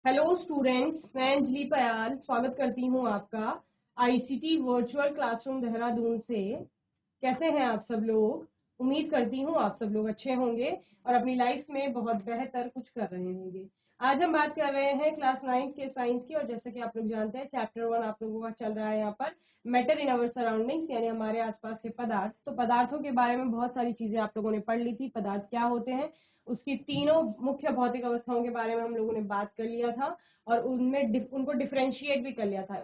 Hello students, मैं अंजलि पयाल स्वागत करती हूँ आपका आईसीटी वर्चुअल क्लासरूम देहरादून से। कैसे हैं आप सब लोग? उम्मीद करती हूँ आप सब लोग अच्छे होंगे और अपनी लाइफ में बहुत बेहतर कुछ कर रहे होंगे। आज हम बात कर रहे हैं क्लास 9 के साइंस की, और जैसे कि आप लोग जानते हैं चैप्टर 1 आप लोगों का चल रहा है यहाँ पर मैटर इन अवर सराउंडिंग्स, यानी हमारे आसपास के पदार्थ। तो पदार्थों के बारे में बहुत सारी चीजें आप लोगों ने पढ़ ली थी। पदार्थ क्या होते हैं, उसकी तीनों मुख्य भौतिक अवस्थाओं के बारे में हम लोगों ने बात कर लिया था और उनमें उनको डिफरेंशिएट भी कर लिया था।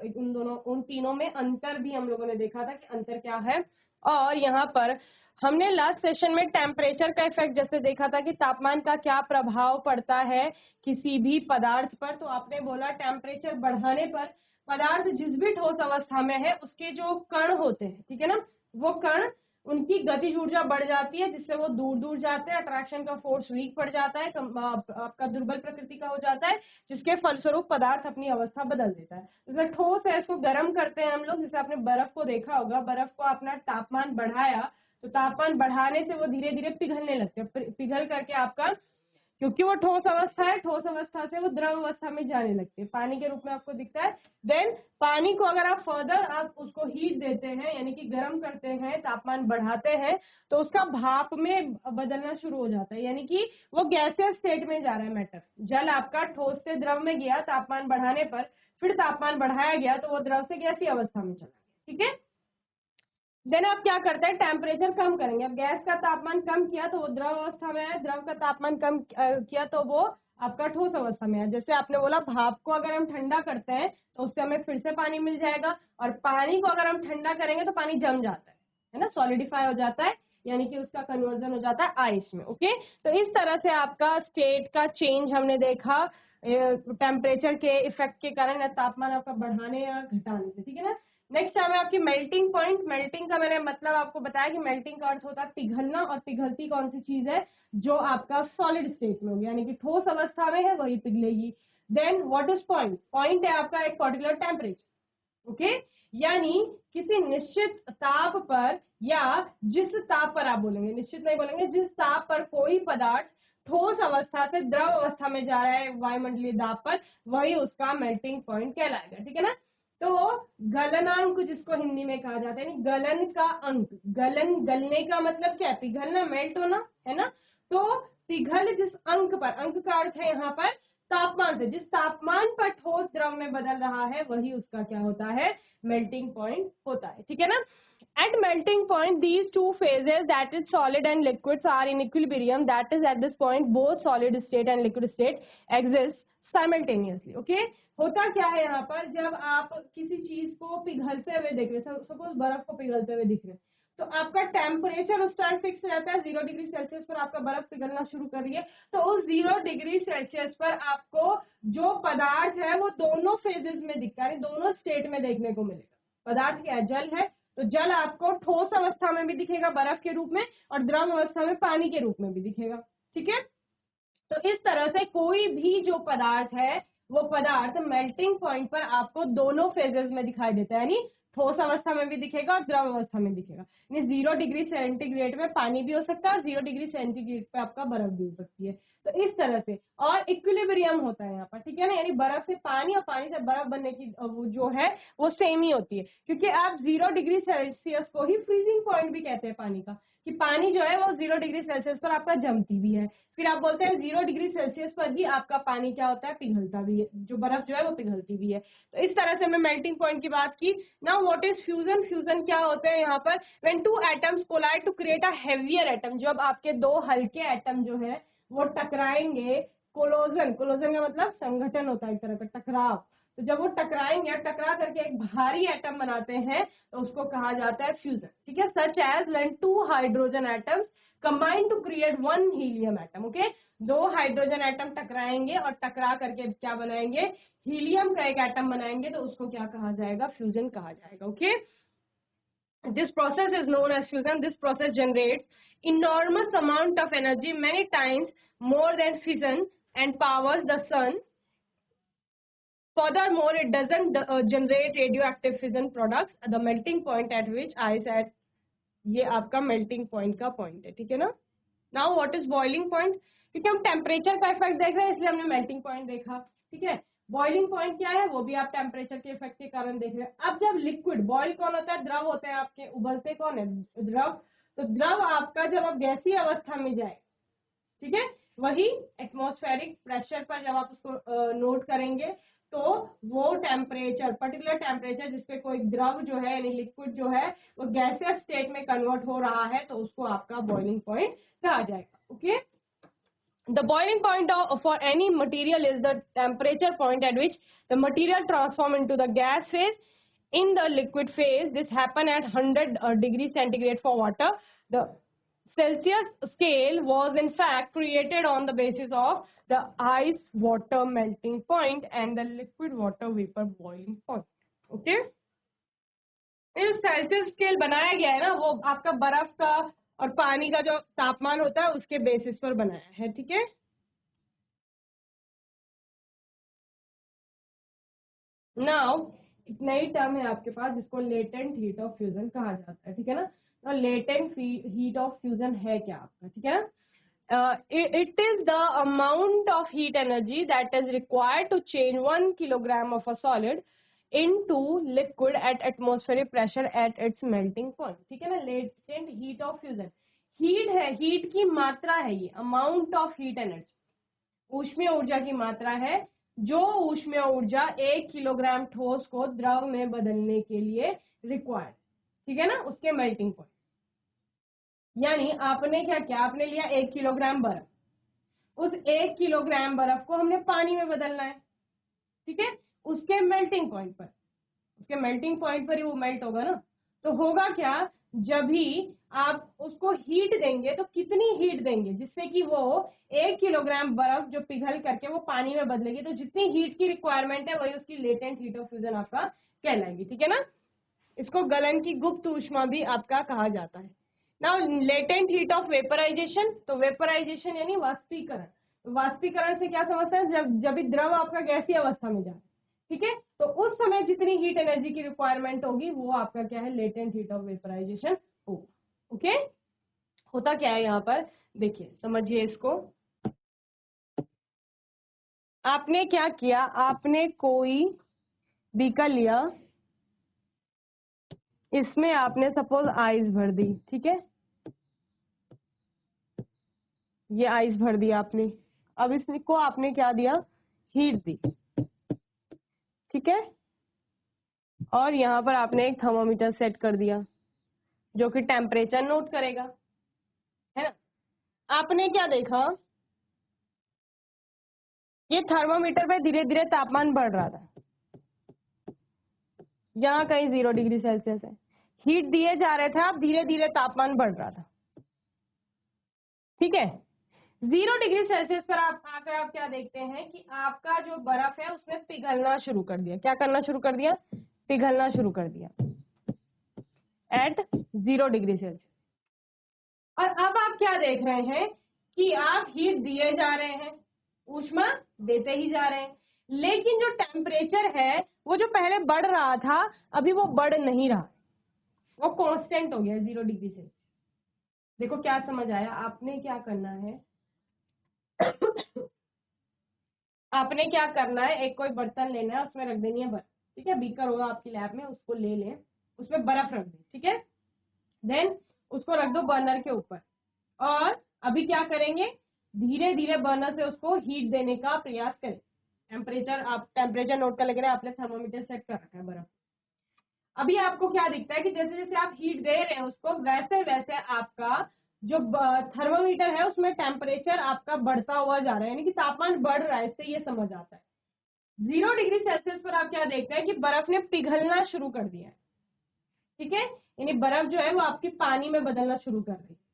उन तीनों में अंतर भी हम लोगों ने देखा था कि अंतर क्या है। और यहाँ पर हमने लास्ट सेशन में टेम्परेचर का इफेक्ट जैसे देखा था कि तापमान का क्या प्रभाव पड़ता है किसी भी पदार्थ पर। तो आपने बोला टेम्परेचर बढ़ाने पर पदार्थ जिस भी ठोस अवस्था में है उसके जो कण होते हैं, ठीक है ना, वो कण उनकी गतिज ऊर्जा बढ़ जाती है, जिससे वो दूर दूर जाते हैं। अट्रैक्शन का फोर्स वीक पड़ जाता है, आपका दुर्बल प्रकृति का हो जाता है, जिसके फलस्वरूप पदार्थ अपनी अवस्था बदल देता है। जैसे ठोस है, इसको गर्म करते हैं हम लोग। जैसे आपने बर्फ को देखा होगा, बर्फ को अपना तापमान बढ़ाया तो तापमान बढ़ाने से वो धीरे धीरे पिघलने लगते हैं। पिघल करके आपका, क्योंकि वो ठोस अवस्था है, ठोस अवस्था से वो द्रव अवस्था में जाने लगते हैं, पानी के रूप में आपको दिखता है। देन पानी को अगर आप फर्दर आप उसको हीट देते हैं, यानी कि गर्म करते हैं, तापमान बढ़ाते हैं, तो उसका भाप में बदलना शुरू हो जाता है, यानी कि वो गैसियस स्टेट में जा रहा है मैटर। जल आपका ठोस से द्रव में गया तापमान बढ़ाने पर, फिर तापमान बढ़ाया गया तो वो द्रव से गैसीय अवस्था में चला गया, ठीक है। देन आप क्या करते हैं, टेम्परेचर कम करेंगे। अब गैस का तापमान कम किया तो वो द्रव अवस्था में है, द्रव का तापमान कम किया तो वो आपका ठोस अवस्था में है। जैसे आपने बोला भाप को अगर हम ठंडा करते हैं तो उससे हमें फिर से पानी मिल जाएगा, और पानी को अगर हम ठंडा करेंगे तो पानी जम जाता है ना, सॉलिडिफाई हो जाता है, यानी कि उसका कन्वर्जन हो जाता है आइस में। ओके, तो इस तरह से आपका स्टेट का चेंज हमने देखा टेम्परेचर के इफेक्ट के कारण, या तापमान आपका बढ़ाने या घटाने से, ठीक है ना। नेक्स्ट टाइम है आपकी मेल्टिंग पॉइंट। मेल्टिंग का मैंने मतलब आपको बताया कि मेल्टिंग का अर्थ होता है पिघलना, और पिघलती कौन सी चीज है, जो आपका सॉलिड स्टेट में होगी, यानी कि ठोस अवस्था में है वही पिघलेगी। Then what is point? Point है आपका एक पर्टिकुलर टेम्परेचर, ओके, यानी किसी निश्चित ताप पर, या जिस ताप पर आप बोलेंगे, निश्चित नहीं बोलेंगे, जिस ताप पर कोई पदार्थ ठोस अवस्था से द्रव अवस्था में जा रहा है वायुमंडलीय दाब पर, वही उसका मेल्टिंग पॉइंट कहलाएगा, ठीक है ना। तो गलनांक जिसको हिंदी में कहा जाता है, गलन का अंक, गलन गलने का मतलब क्या है, पिघलना, मेल्ट होना, है ना। तो पिघल जिस अंक पर, अंक का अर्थ है यहाँ पर तापमान से, जिस तापमान पर ठोस द्रव में बदल रहा है वही उसका क्या होता है, मेल्टिंग पॉइंट होता है, ठीक है ना। At melting point, these two phases, that is solid and liquids, are in equilibrium. That is, at this point, both solid state and liquid state exist simultaneously. Okay? होता क्या है यहाँ पर, जब आप किसी चीज को पिघलते हुए देख रहे हैं, सपोज बर्फ को पिघलते हुए दिख रहे हैं, तो आपका टेम्परेचर उस टाइम फिक्स रहता है, 0 डिग्री सेल्सियस पर आपका बर्फ पिघलना शुरू कर रही है। तो उस 0 डिग्री सेल्सियस पर आपको जो पदार्थ है वो दोनों फेजेस में दिखता है, दोनों स्टेट में देखने को मिलेगा। पदार्थ क्या है, जल है, तो जल आपको ठोस अवस्था में भी दिखेगा बर्फ के रूप में, और द्रव अवस्था में पानी के रूप में भी दिखेगा, ठीक है। तो इस तरह से कोई भी जो पदार्थ है वो पदार्थ मेल्टिंग पॉइंट पर आपको दोनों फेजेस में दिखाई देता है, यानी ठोस अवस्था में भी दिखेगा और द्रव अवस्था में दिखेगा। यानी 0 डिग्री सेंटीग्रेड में पानी भी हो सकता है और 0 डिग्री सेंटीग्रेड पे आपका बर्फ भी हो सकती है। तो इस तरह से, और इक्विलिब्रियम होता है यहाँ पर, ठीक है ना, यानी बर्फ से पानी और पानी से बर्फ बनने की वो जो है वो सेम ही होती है, क्योंकि आप 0 डिग्री सेल्सियस को ही फ्रीजिंग पॉइंट भी कहते हैं पानी का, कि पानी जो है वो 0 डिग्री सेल्सियस पर आपका जमती भी है। फिर आप बोलते हैं 0 डिग्री सेल्सियस पर ही आपका पानी क्या होता है, पिघलता भी है, जो बर्फ जो है वो पिघलती भी है। तो इस तरह से हमने मेल्टिंग पॉइंट की बात की। Now what is fusion? Fusion क्या होता है यहाँ पर, when two atoms collide to create a heavier atom, जब आपके दो हल्के एटम जो है वो टकराएंगे। कोलोजन, कोलोजन का मतलब संगठन होता है, एक तरह का टकराव। तो जब वो टकराएंगे, टकरा करके एक भारी एटम बनाते हैं, तो उसको कहा जाता है फ्यूजन, ठीक है। Such as when 2 hydrogen atoms combine to create 1 helium atom, okay. 2 hydrogen atom टकराएंगे और टकरा करके क्या बनाएंगे, हीलियम का एक एटम बनाएंगे, तो उसको क्या कहा जाएगा, फ्यूजन कहा जाएगा, okay. This process is known as fusion. This process generates enormous amount of energy, many times more than fission, and powers the sun. Furthermore, it doesn't generate radioactive fission products. The melting point at which I said, ये आपका melting point का point है, ठीक है ना। Now what is boiling point? क्योंकि हम temperature का इफेक्ट देख रहे हैं इसलिए हमने मेल्टिंग पॉइंट देखा। ठीक है। बॉइलिंग पॉइंट क्या है वो भी आप टेम्परेचर के इफेक्ट के कारण देख रहे हैं। अब जब लिक्विड, बॉइल कौन होता है, द्रव होते हैं आपके, उबलते कौन है, द्रव। तो द्रव आपका जब आप गैसीय अवस्था में जाए, ठीक है, वही एटमॉस्फेरिक प्रेशर पर जब आप उसको नोट करेंगे तो वो टेम्परेचर, पर्टिकुलर टेम्परेचर जिसपे कोई द्रव जो है यानी लिक्विड जो है वो गैसियस स्टेट में कन्वर्ट हो रहा है, तो उसको आपका बॉइलिंग पॉइंट कहा जाएगा। Okay, the boiling point for any material is the temperature point at which the material transform into the gas phase. In the liquid phase, this happen at 100 degrees centigrade for water. The Celsius scale was in fact created on the basis of the ice water melting point and the liquid water vapor boiling point. Okay, ये जो Celsius scale बनाया गया है ना वो आपका बर्फ का और पानी का जो तापमान होता है उसके बेसिस पर बनाया है। ठीक है, नाउ एक नई टर्म है आपके पास जिसको लेटेंट हीट ऑफ फ्यूजन कहा जाता है। ठीक है ना, तो लेटेंट हीट ऑफ फ्यूजन है क्या आपका, ठीक है ना, it is the amount of heat energy that is required to change 1 kilogram of a solid into liquid at atmospheric pressure at its melting point. ठीक है ना, latent heat of fusion, heat है, हीट की मात्रा है, ये amount of heat energy, ऊष्मीय ऊर्जा की मात्रा है जो ऊष्मीय ऊर्जा 1 किलोग्राम ठोस को द्रव में बदलने के लिए रिक्वायर्ड। ठीक है ना, उसके मेल्टिंग पॉइंट, यानी आपने क्या किया, आपने लिया 1 किलोग्राम बर्फ, उस 1 किलोग्राम बर्फ को हमने पानी में बदलना है। ठीक है, उसके मेल्टिंग पॉइंट पर, उसके मेल्टिंग पॉइंट पर ही वो मेल्ट होगा ना। तो होगा क्या, जब भी आप उसको हीट देंगे तो कितनी हीट देंगे जिससे कि वो 1 किलोग्राम बर्फ जो पिघल करके वो पानी में बदलेगी, तो जितनी हीट की रिक्वायरमेंट है वही उसकी लेटेंट हीट ऑफ फ्यूजन आपका कहलाएगी। ठीक है ना, इसको गलन की गुप्त ऊष्मा भी आपका कहा जाता है। Now latent heat of vaporisation, तो वेपराइजेशन यानी वाष्पीकरण। तो वाष्पीकरण से क्या समझते हैं, जब भी द्रव आपका गैसीय अवस्था में जाए, ठीक है, तो उस समय जितनी हीट एनर्जी की रिक्वायरमेंट होगी वो आपका क्या है, लेटेंट हीट ऑफ वेपराइजेशन होगा। ओके, होता क्या है यहाँ पर, देखिए समझिए इसको। आपने क्या किया, आपने कोई बीकर लिया, इसमें आपने सपोज आइस भर दी। ठीक है, ये आइस भर दी आपने, अब इसको आपने क्या दिया, हीट दी। ठीक है, और यहाँ पर आपने एक थर्मोमीटर सेट कर दिया जो कि टेम्परेचर नोट करेगा, है ना। आपने क्या देखा, ये थर्मोमीटर पे धीरे धीरे तापमान बढ़ रहा था, यहाँ कहीं 0 डिग्री सेल्सियस है, हीट दिए जा रहे थे, अब धीरे धीरे तापमान बढ़ रहा था। ठीक है, 0 डिग्री सेल्सियस पर आप आकर आप क्या देखते हैं कि आपका जो बर्फ है उसने पिघलना शुरू कर दिया। क्या करना शुरू कर दिया, पिघलना शुरू कर दिया एट 0 डिग्री सेल्सियस। और अब आप क्या देख रहे हैं कि आप हीट दिए जा रहे हैं, ऊष्मा देते ही जा रहे हैं, लेकिन जो टेम्परेचर है वो जो पहले बढ़ रहा था अभी वो बढ़ नहीं रहा, वो कांस्टेंट हो गया 0 डिग्री सेल्सियस। देखो क्या समझ आया, आपने क्या करना है आपने क्या करना है, एक कोई बर्तन लेना है, उसमें रख देनी है बर्फ। ठीक है, बीकर होगा आपकी लैब में, उसको ले लें, उसमें बर्फ रख दें। ठीक है, देन उसको रख दो बर्नर के ऊपर, और अभी क्या करेंगे, धीरे धीरे बर्नर से उसको हीट देने का प्रयास करें। टेम्परेचर, आप टेम्परेचर नोट कर लेंगे, आपने थर्मोमीटर सेट कर रखा है बर्फ। अभी आपको क्या दिखता है कि जैसे जैसे आप हीट दे रहे हैं उसको, वैसे वैसे आपका जो थर्मोमीटर है उसमें टेम्परेचर आपका बढ़ता हुआ जा रहा है, यानी कि तापमान बढ़ रहा है। इससे ये समझ आता है 0 डिग्री सेल्सियस पर आप क्या देखते हैं कि बर्फ ने पिघलना शुरू कर दिया है। ठीक है, यानी बर्फ जो है वो आपकी पानी में बदलना शुरू कर रही है।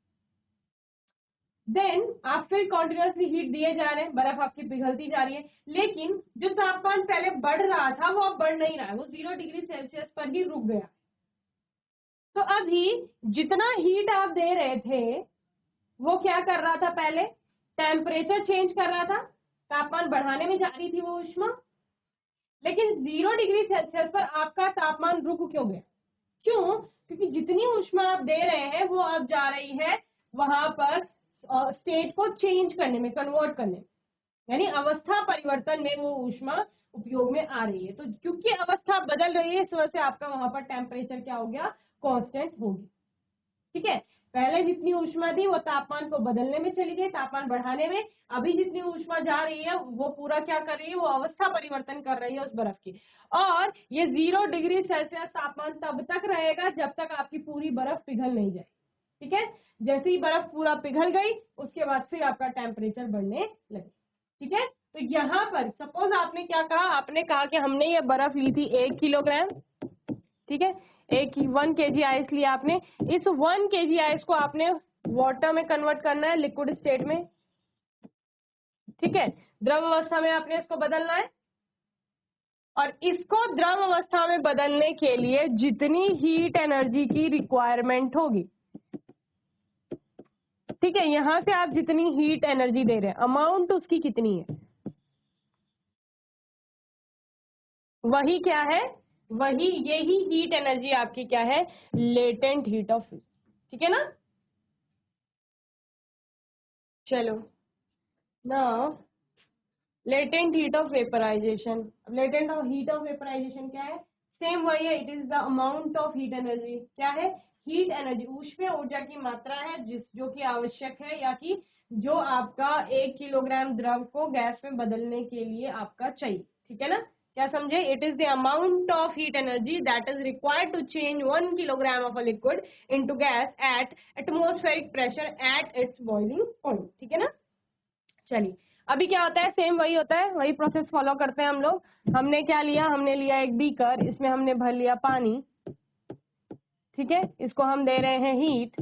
देन आप फिर कॉन्टिन्यूसली हीट दिए जा रहे हैं, बर्फ आपकी पिघलती जा रही है, लेकिन जो तापमान पहले बढ़ रहा था वो अब बढ़ नहीं रहा है, वो 0 डिग्री सेल्सियस पर ही रुक गया। तो अभी जितना हीट आप दे रहे थे वो क्या कर रहा था, पहले टेम्परेचर चेंज कर रहा था, तापमान बढ़ाने में जा रही थी वो ऊष्मा, लेकिन 0 डिग्री सेल्सियस पर आपका तापमान रुक क्यों गया, क्यों, क्योंकि जितनी ऊष्मा आप दे रहे हैं वो अब जा रही है वहां पर स्टेट को चेंज करने में, कन्वर्ट करने में। यानी अवस्था परिवर्तन में वो ऊष्मा उपयोग में आ रही है। तो क्योंकि अवस्था बदल रही है इस वजह से आपका वहां पर टेम्परेचर क्या हो गया, कांस्टेंट हो गया। ठीक है, पहले जितनी ऊष्मा थी वो तापमान को बदलने में चली गई, तापमान बढ़ाने में। अभी जितनी ऊष्मा जा रही है वो पूरा क्या कर रही है, वो अवस्था परिवर्तन कर रही है उस बर्फ की। और ये 0 डिग्री सेल्सियस तापमान तब तक रहेगा जब तक आपकी पूरी बर्फ पिघल नहीं जाए। ठीक है, जैसे ही बर्फ पूरा पिघल गई उसके बाद फिर आपका टेम्परेचर बढ़ने लगे। ठीक है, तो यहाँ पर सपोज आपने क्या कहा, आपने कहा कि हमने ये बर्फ ली थी 1 किलोग्राम। ठीक है, 1 kg आइस लिया आपने। इस 1 kg आइस को आपने वाटर में कन्वर्ट करना है, लिक्विड स्टेट में। ठीक है, द्रव अवस्था में आपने इसको बदलना है। और इसको द्रव अवस्था में बदलने के लिए जितनी हीट एनर्जी की रिक्वायरमेंट होगी, ठीक है, यहां से आप जितनी हीट एनर्जी दे रहे हैं, अमाउंट उसकी कितनी है, वही क्या है, वही यही हीट एनर्जी आपकी क्या है, लेटेंट हीट ऑफ फ्यूजन। ठीक है ना। चलो ना, latent heat of vaporisation. Latent heat of vaporisation क्या है, सेम वही है, it is the amount of heat energy. क्या है, हीट एनर्जी, ऊष्मीय ऊर्जा की मात्रा है जो कि आवश्यक है, या कि जो आपका 1 किलोग्राम द्रव को गैस में बदलने के लिए आपका चाहिए। ठीक है ना, क्या समझे, it is the amount of heat energy that is required to change 1 kilogram of a liquid into gas at atmospheric pressure at its boiling point. ठीक है ना। चलिए, अभी क्या होता है, सेम वही होता है, वही प्रोसेस फॉलो करते हैं हम लोग। हमने क्या लिया, हमने लिया एक बीकर, इसमें हमने भर लिया पानी। ठीक है, इसको हम दे रहे हैं हीट,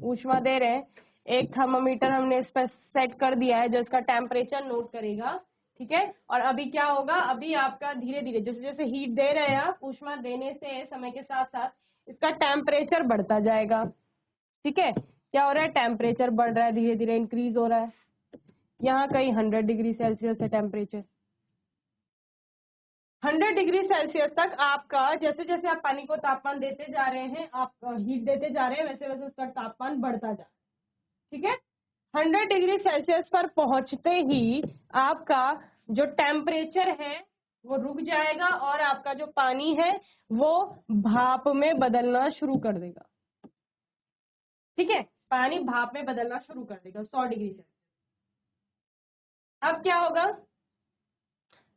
ऊष्मा दे रहे हैं। एक थर्मामीटर हमने इस पर सेट कर दिया है जो इसका टेम्परेचर नोट करेगा। ठीक है, और अभी क्या होगा, अभी आपका धीरे धीरे जैसे जैसे हीट दे रहे हैं आप, ऊष्मा देने से समय के साथ साथ इसका टेम्परेचर बढ़ता जाएगा। ठीक है, क्या हो रहा है, टेम्परेचर बढ़ रहा है, धीरे धीरे इंक्रीज हो रहा है। यहाँ कहीं 100 डिग्री सेल्सियस है टेम्परेचर। 100 डिग्री सेल्सियस तक आपका, जैसे जैसे आप पानी को तापमान देते जा रहे हैं, आप हीट देते जा रहे हैं, वैसे वैसे उसका तापमान बढ़ता जा रहा है। ठीक है, 100 डिग्री सेल्सियस पर पहुंचते ही आपका जो टेम्परेचर है वो रुक जाएगा और आपका जो पानी है वो भाप में बदलना शुरू कर देगा। ठीक है, पानी भाप में बदलना शुरू कर देगा 100 डिग्री सेल्सियस। अब क्या होगा,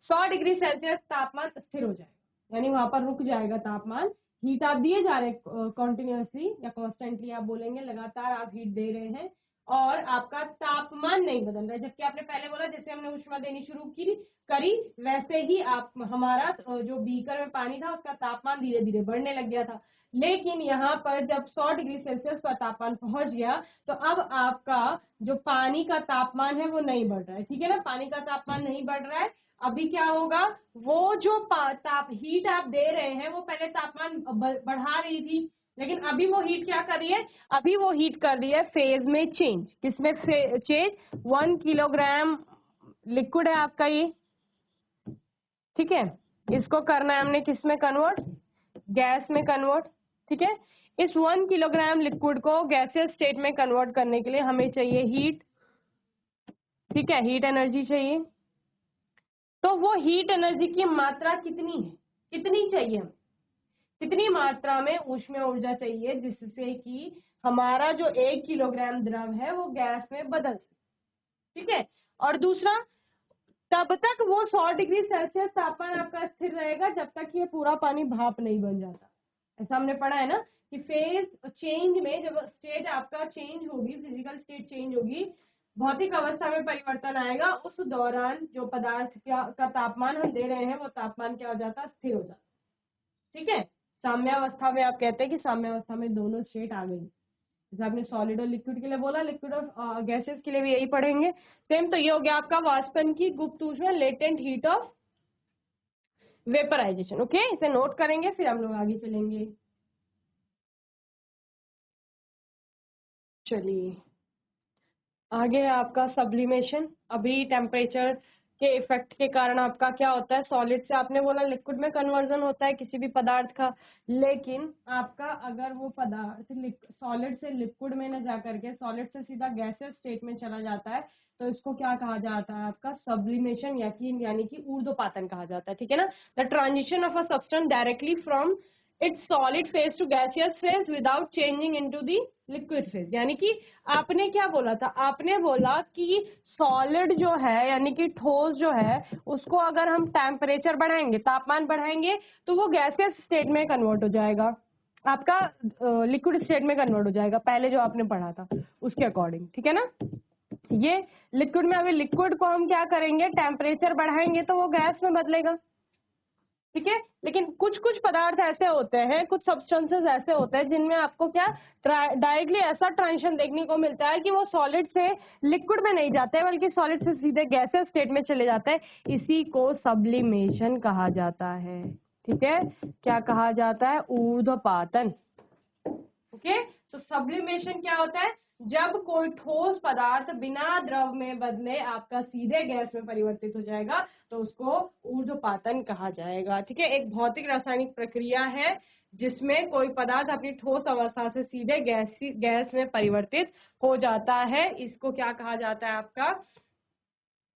100 डिग्री सेल्सियस तापमान स्थिर हो जाएगा, यानी वहां पर रुक जाएगा तापमान। हीट आप दिए जा रहे हैं कॉन्टिन्यूसली या कॉन्स्टेंटली आप बोलेंगे, लगातार आप हीट दे रहे हैं और आपका तापमान नहीं बदल रहा है। जबकि आपने पहले बोला जैसे हमने ऊष्मा देनी शुरू की करी वैसे ही आप हमारा जो बीकर में पानी था उसका तापमान धीरे धीरे बढ़ने लग गया था। लेकिन यहाँ पर जब 100 डिग्री सेल्सियस पर तापमान पहुंच गया तो अब आपका जो पानी का तापमान है वो नहीं बढ़ रहा है। ठीक है ना, पानी का तापमान नहीं बढ़ रहा है। अभी क्या होगा, वो जो हीट आप दे रहे हैं वो पहले तापमान बढ़ा रही थी, लेकिन अभी वो हीट क्या कर रही है, अभी वो हीट कर रही है फेज में चेंज। किसमें चेंज, 1 किलोग्राम लिक्विड है आपका ये। ठीक है, इसको करना है हमने किस में कन्वर्ट, गैस में कन्वर्ट। ठीक है, इस 1 किलोग्राम लिक्विड को गैसियस स्टेट में कन्वर्ट करने के लिए हमें चाहिए हीट। ठीक है, हीट एनर्जी चाहिए। तो वो हीट एनर्जी की मात्रा कितनी है, कितनी चाहिए हमें, कितनी मात्रा में ऊष्मीय ऊर्जा चाहिए जिससे कि हमारा जो 1 किलोग्राम द्रव है वो गैस में बदल सके। ठीक है, और दूसरा, तब तक वो 100 डिग्री सेल्सियस तापमान आपका स्थिर रहेगा जब तक ये पूरा पानी भाप नहीं बन जाता। ऐसा हमने पढ़ा है ना कि फेज चेंज में जब स्टेट आपका चेंज होगी, फिजिकल स्टेट चेंज होगी, भौतिक अवस्था में परिवर्तन आएगा, उस दौरान जो पदार्थ का तापमान हम दे रहे हैं वो तापमान क्या हो जाता, स्थिर हो जाता। ठीक है, साम्यावस्था में आप कहते हैं कि साम्यावस्था में दोनों स्टेट आ गई। जैसे आपने सॉलिड और लिक्विड के लिए बोला, लिक्विड और गैसेस के लिए भी यही पढ़ेंगे सेम। तो ये हो गया आपका वाष्पन की गुप्त ऊष्मा, latent heat of vaporisation. Okay, इसे नोट करेंगे फिर हम लोग आगे चलेंगे। चलिए, आगे है आपका सब्लिमेशन। अभी टेम्परेचर के इफेक्ट के कारण आपका क्या होता है, सॉलिड से आपने बोला लिक्विड में कन्वर्जन होता है किसी भी पदार्थ का, लेकिन आपका अगर वो पदार्थ सॉलिड से लिक्विड में न जा करके सॉलिड से सीधा गैसियस स्टेट में चला जाता है तो इसको क्या कहा जाता है आपका सब्लिमेशन यानी कि ऊर्ध्वपातन कहा जाता है, ठीक है ना। The transition of a substance directly from its solid phase two gaseous phase without changing into the liquid phase. यानी कि आपने क्या बोला था, आपने बोला कि सॉलिड जो है यानी कि ठोस जो है उसको अगर हम टेम्परेचर बढ़ाएंगे, तापमान बढ़ाएंगे, तो वो गैसियस स्टेट में कन्वर्ट हो जाएगा, आपका लिक्विड स्टेट में कन्वर्ट हो जाएगा, पहले जो आपने पढ़ा था उसके अकॉर्डिंग, ठीक है ना। ये लिक्विड में, अभी लिक्विड को हम क्या करेंगे, टेम्परेचर बढ़ाएंगे तो वो गैस में बदलेगा, ठीक है। लेकिन कुछ कुछ पदार्थ ऐसे होते हैं, कुछ सब्सटेंसेस ऐसे होते हैं जिनमें आपको क्या डायरेक्टली ऐसा ट्रांजिशन देखने को मिलता है कि वो सॉलिड से लिक्विड में नहीं जाते हैं बल्कि सॉलिड से सीधे गैसियस स्टेट में चले जाते हैं। इसी को सब्लिमेशन कहा जाता है, ठीक है। क्या कहा जाता है, ऊर्ध्वपातन। ओके, तो सब्लिमेशन क्या होता है, जब कोई ठोस पदार्थ बिना द्रव में बदले आपका सीधे गैस में परिवर्तित हो जाएगा तो उसको ऊर्ध्वपातन कहा जाएगा, ठीक है। एक भौतिक रासायनिक प्रक्रिया है जिसमें कोई पदार्थ अपनी ठोस अवस्था से सीधे गैस में परिवर्तित हो जाता है। इसको क्या कहा जाता है आपका,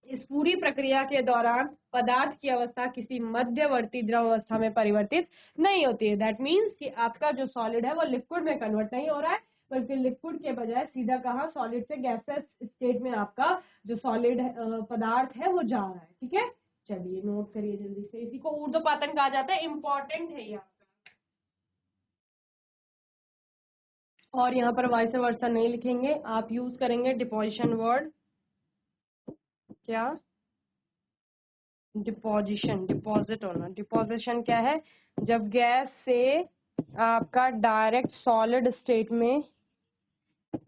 इस पूरी प्रक्रिया के दौरान पदार्थ की अवस्था किसी मध्यवर्ती द्रव अवस्था में परिवर्तित नहीं होती है। दैट मीन्स कि आपका जो सॉलिड है वो लिक्विड में कन्वर्ट नहीं हो रहा है बल्कि लिक्विड के बजाय सीधा कहाँ, सॉलिड से गैसेस स्टेट में आपका जो सॉलिड पदार्थ है वो जा रहा है, ठीक है। चलिए नोट करिए जल्दी से, इसी को ऊर्ध्वपातन कहा जाता है, इंपॉर्टेंट है ये आपका। और यहाँ पर वाइस वर्सा नहीं लिखेंगे, आप यूज करेंगे डिपोजिशन वर्ड। क्या, डिपोजिशन, डिपॉजिट होना। डिपोजिशन क्या है, जब गैस से आपका डायरेक्ट सॉलिड स्टेट में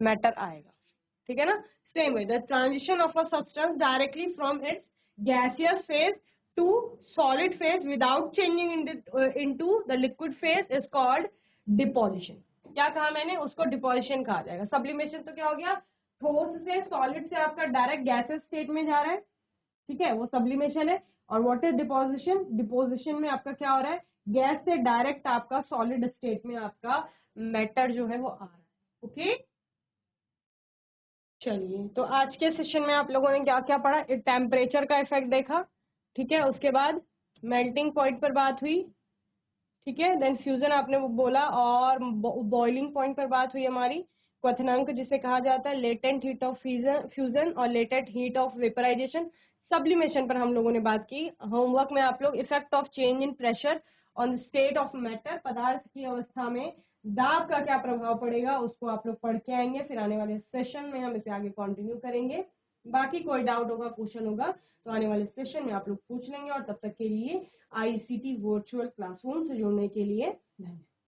मैटर आएगा, ठीक है ना। Same way the transition of a substance directly from its gaseous phase two solid phase without changing into the liquid phase is called deposition. क्या कहा मैंने, उसको डिपोजिशन कहा जाएगा। सब्लिमेशन तो क्या हो गया, ठोस से सॉलिड से आपका डायरेक्ट गैसियस स्टेट में जा रहा है, ठीक है, वो सब्लिमेशन है। और व्हाट इज डिपोजिशन, डिपोजिशन में आपका क्या हो रहा है, गैस से डायरेक्ट आपका सॉलिड स्टेट में आपका मैटर जो है वो आ रहा है, ओके। चलिए, तो आज के सेशन में आप लोगों ने क्या क्या पढ़ा, टेम्परेचर का इफेक्ट देखा, ठीक है। उसके बाद मेल्टिंग पॉइंट पर बात हुई, ठीक है। देन फ्यूजन आपने वो बोला, और बॉइलिंग पॉइंट पर बात हुई हमारी, क्वथनांक जिसे कहा जाता है, लेटेंट हीट ऑफ फ्यूजन और latent heat of vaporisation. Sublimation पर हम लोगों ने बात की। होमवर्क में आप लोग effect of change in pressure on the state of matter, पदार्थ की अवस्था में दाब का क्या प्रभाव पड़ेगा उसको आप लोग पढ़ के आएंगे। फिर आने वाले सेशन में हम इसे आगे कंटिन्यू करेंगे। बाकी कोई डाउट होगा, क्वेश्चन होगा तो आने वाले सेशन में आप लोग पूछ लेंगे। और तब तक के लिए आईसीटी वर्चुअल क्लासरूम से जुड़ने के लिए धन्यवाद।